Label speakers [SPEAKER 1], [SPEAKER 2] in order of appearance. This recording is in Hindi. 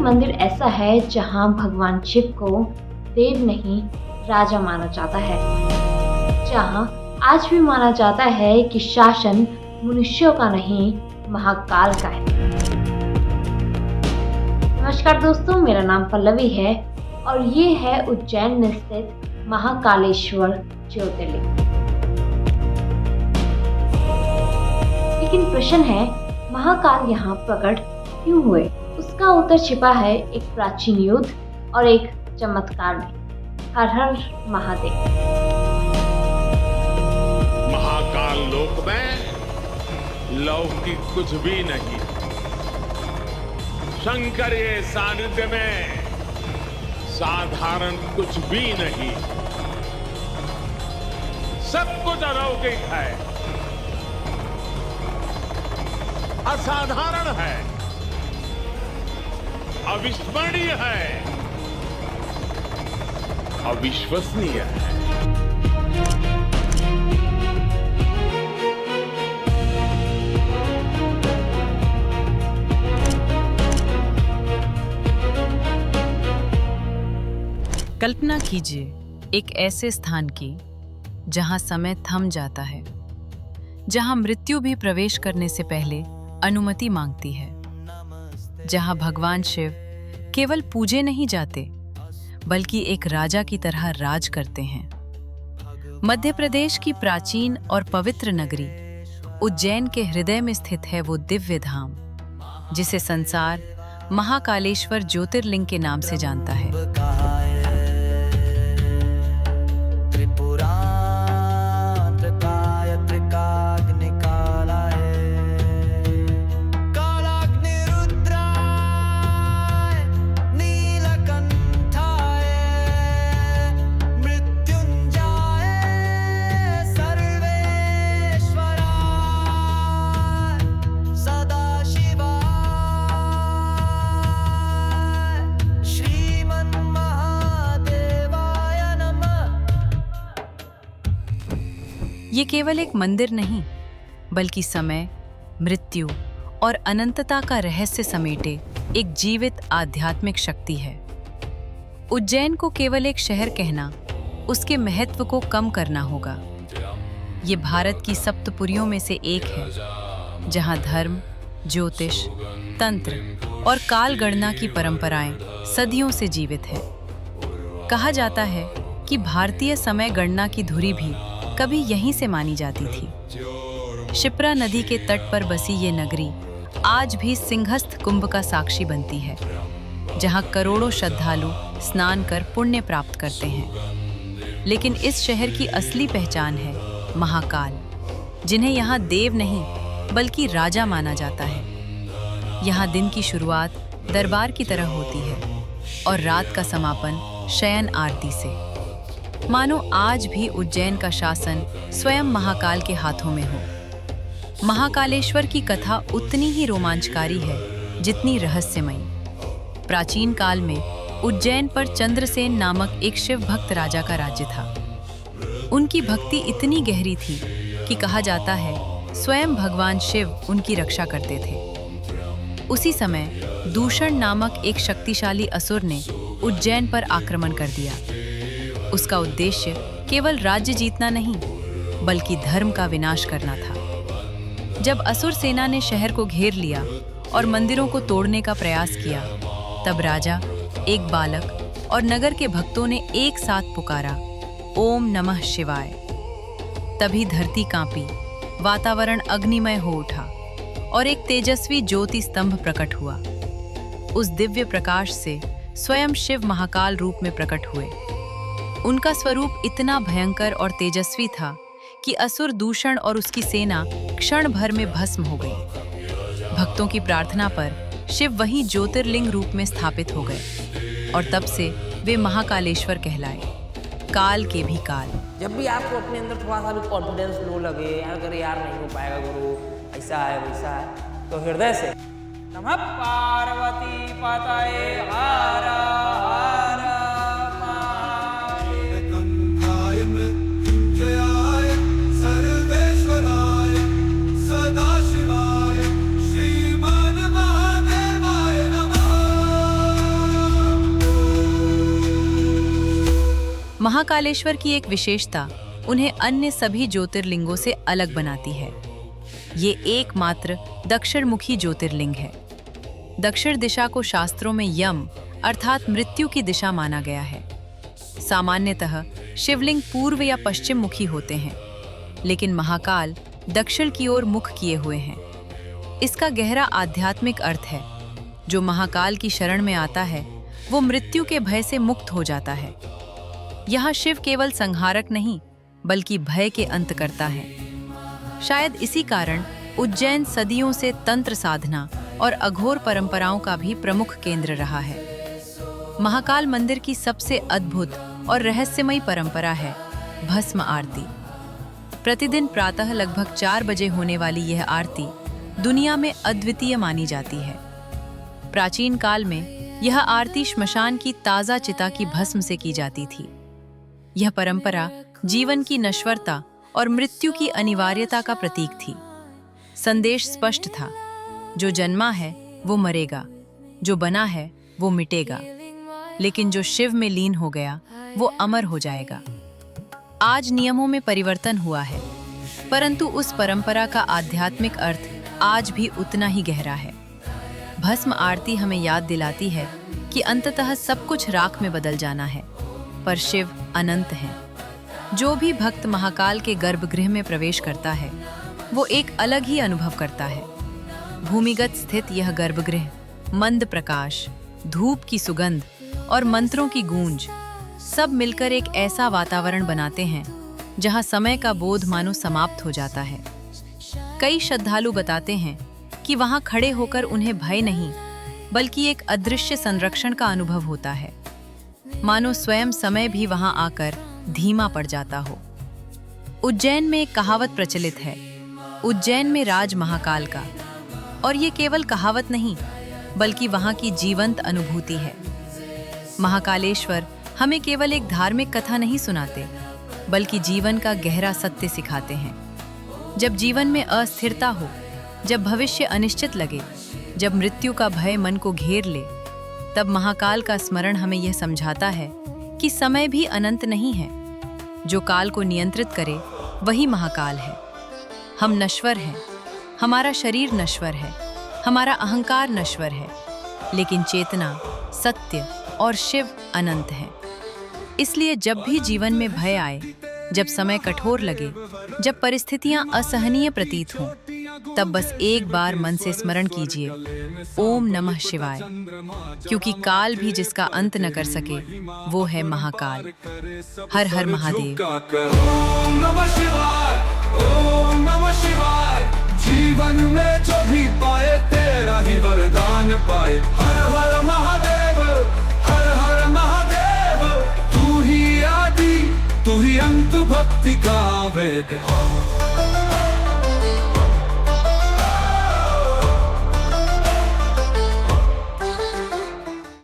[SPEAKER 1] मंदिर ऐसा है जहां भगवान शिव को देव नहीं राजा माना जाता है, जहां आज भी माना जाता है कि शासन मनुष्यों का नहीं महाकाल का है। नमस्कार दोस्तों, मेरा नाम पल्लवी है और ये है उज्जैन में स्थित महाकालेश्वर ज्योतिर्लिंग। लेकिन प्रश्न है, महाकाल यहाँ प्रकट क्यों हुए? उसका उत्तर छिपा है एक प्राचीन युद्ध और एक चमत्कार में। हर हर महादेव।
[SPEAKER 2] महाकाल लोक में लौकिक कुछ भी नहीं, शंकर के सानिध्य में साधारण कुछ भी नहीं, सब कुछ अलौकिक है, असाधारण है, अविस्मरणीय है, अविश्वसनीय है।
[SPEAKER 3] कल्पना कीजिए एक ऐसे स्थान की जहां समय थम जाता है, जहां मृत्यु भी प्रवेश करने से पहले अनुमति मांगती है, जहां भगवान शिव केवल पूजे नहीं जाते बल्कि एक राजा की तरह राज करते हैं। मध्य प्रदेश की प्राचीन और पवित्र नगरी उज्जैन के हृदय में स्थित है वो दिव्य धाम जिसे संसार महाकालेश्वर ज्योतिर्लिंग के नाम से जानता है। ये केवल एक मंदिर नहीं बल्कि समय, मृत्यु और अनंतता का रहस्य समेटे एक जीवित आध्यात्मिक शक्ति है। उज्जैन को केवल एक शहर कहना उसके महत्व को कम करना होगा। ये भारत की सप्तपुरियों में से एक है जहां धर्म, ज्योतिष, तंत्र और काल गणना की परंपराएं सदियों से जीवित है। कहा जाता है कि भारतीय समय गणना की धुरी भी कभी यहीं से मानी जाती थी। क्षिप्रा नदी के तट पर बसी ये नगरी आज भी सिंहस्थ कुंभ का साक्षी बनती है, जहां करोड़ों श्रद्धालु स्नान कर पुण्य प्राप्त करते हैं। लेकिन इस शहर की असली पहचान है महाकाल, जिन्हें यहाँ देव नहीं बल्कि राजा माना जाता है। यहाँ दिन की शुरुआत दरबार की तरह होती है और रात का समापन शयन आरती से। मानो आज भी उज्जैन का शासन स्वयं महाकाल के हाथों में हो। महाकालेश्वर की कथा उतनी ही रोमांचकारी है जितनी रहस्यमयी। प्राचीन काल में उज्जैन पर चंद्रसेन नामक एक शिव भक्त राजा का राज्य था। उनकी भक्ति इतनी गहरी थी कि कहा जाता है स्वयं भगवान शिव उनकी रक्षा करते थे। उसी समय दूषण नामक एक शक्तिशाली असुर ने उज्जैन पर आक्रमण कर दिया। उसका उद्देश्य केवल राज्य जीतना नहीं बल्कि धर्म का विनाश करना था। जब असुर सेना ने शहर को घेर लिया और मंदिरों को तोड़ने का प्रयास किया, तब राजा, एक बालक और नगर के भक्तों ने एक साथ पुकारा, ओम नमः शिवाय। तभी धरती कांपी, वातावरण अग्निमय हो उठा और एक तेजस्वी ज्योति स्तंभ प्रकट हुआ। उस दिव्य प्रकाश से स्वयं शिव महाकाल रूप में प्रकट हुए। उनका स्वरूप इतना भयंकर और तेजस्वी था कि असुर दूषण और उसकी सेना क्षण भर में भस्म हो गई। भक्तों की प्रार्थना पर शिव वहीं ज्योतिर्लिंग रूप में स्थापित हो गए और तब से वे महाकालेश्वर कहलाए, काल के भी काल।
[SPEAKER 4] जब भी आपको अपने अंदर थोड़ा सा भी कॉन्फिडेंस लो लगे, अगर यार नहीं हो पाएगा गुरु, ऐसा है वैसा है, तो हृदय से नमः पार्वती पतये हर हर
[SPEAKER 3] महाकालेश्वर की एक विशेषता उन्हें अन्य सभी ज्योतिर्लिंगों से अलग बनाती है। ये एकमात्र दक्षिणमुखी ज्योतिर्लिंग है। दक्षिण दिशा को शास्त्रों में यम अर्थात मृत्यु की दिशा माना गया है। सामान्यतः शिवलिंग पूर्व या पश्चिम मुखी होते हैं, लेकिन महाकाल दक्षिण की ओर मुख किए हुए हैं। इसका गहरा आध्यात्मिक अर्थ है। जो महाकाल की शरण में आता है वो मृत्यु के भय से मुक्त हो जाता है। यहाँ शिव केवल संहारक नहीं बल्कि भय के अंत करता है। शायद इसी कारण उज्जैन सदियों से तंत्र साधना और अघोर परंपराओं का भी प्रमुख केंद्र रहा है। महाकाल मंदिर की सबसे अद्भुत और रहस्यमयी परंपरा है भस्म आरती। प्रतिदिन प्रातः लगभग 4 बजे होने वाली यह आरती दुनिया में अद्वितीय मानी जाती है। प्राचीन काल में यह आरती श्मशान की ताज़ा चिता की भस्म से की जाती थी। यह परंपरा जीवन की नश्वरता और मृत्यु की अनिवार्यता का प्रतीक थी। संदेश स्पष्ट था, जो जन्मा है वो मरेगा, जो बना है वो मिटेगा, लेकिन जो शिव में लीन हो गया वो अमर हो जाएगा। आज नियमों में परिवर्तन हुआ है, परंतु उस परंपरा का आध्यात्मिक अर्थ आज भी उतना ही गहरा है। भस्म आरती हमें याद दिलाती है कि अंततः सब कुछ राख में बदल जाना है, पर शिव अनंत हैं। जो भी भक्त महाकाल के गर्भगृह में प्रवेश करता है वो एक अलग ही अनुभव करता है। भूमिगत स्थित यह गर्भगृह मंद प्रकाश, धूप की सुगंध और मंत्रों की गूंज सब मिलकर एक ऐसा वातावरण बनाते हैं जहां समय का बोध मानो समाप्त हो जाता है। कई श्रद्धालु बताते हैं कि वहां खड़े होकर उन्हें भय नहीं बल्कि एक अदृश्य संरक्षण का अनुभव होता है, मानो स्वयं समय भी वहां आकर धीमा पड़ जाता हो। उज्जैन में एक कहावत प्रचलित है, उज्जैन में राज महाकाल का, और ये केवल कहावत नहीं बल्कि वहां की जीवंत अनुभूति है। महाकालेश्वर हमें केवल एक धार्मिक कथा नहीं सुनाते बल्कि जीवन का गहरा सत्य सिखाते हैं। जब जीवन में अस्थिरता हो, जब भविष्य अनिश्चित लगे, जब मृत्यु का भय मन को घेर ले, तब महाकाल का स्मरण हमें यह समझाता है कि समय भी अनंत नहीं है। जो काल को नियंत्रित करे वही महाकाल है। हम नश्वर हैं, हमारा शरीर नश्वर है, हमारा अहंकार नश्वर है, लेकिन चेतना, सत्य और शिव अनंत है। इसलिए जब भी जीवन में भय आए, जब समय कठोर लगे, जब परिस्थितियां असहनीय प्रतीत हों, तब बस एक बार मन से स्मरण कीजिए, ओम नमः शिवाय, क्योंकि काल भी जिसका अंत न कर सके वो है महाकाल। हर हर महादेव।
[SPEAKER 5] ओम नमः शिवाय, ओम नमः शिवाय। जीवन में जो भी पाए तेरा ही वरदान पाए। हर हर महादेव, हर हर महादेव। तू ही आदि, तू ही अंत, भक्ति का वेद।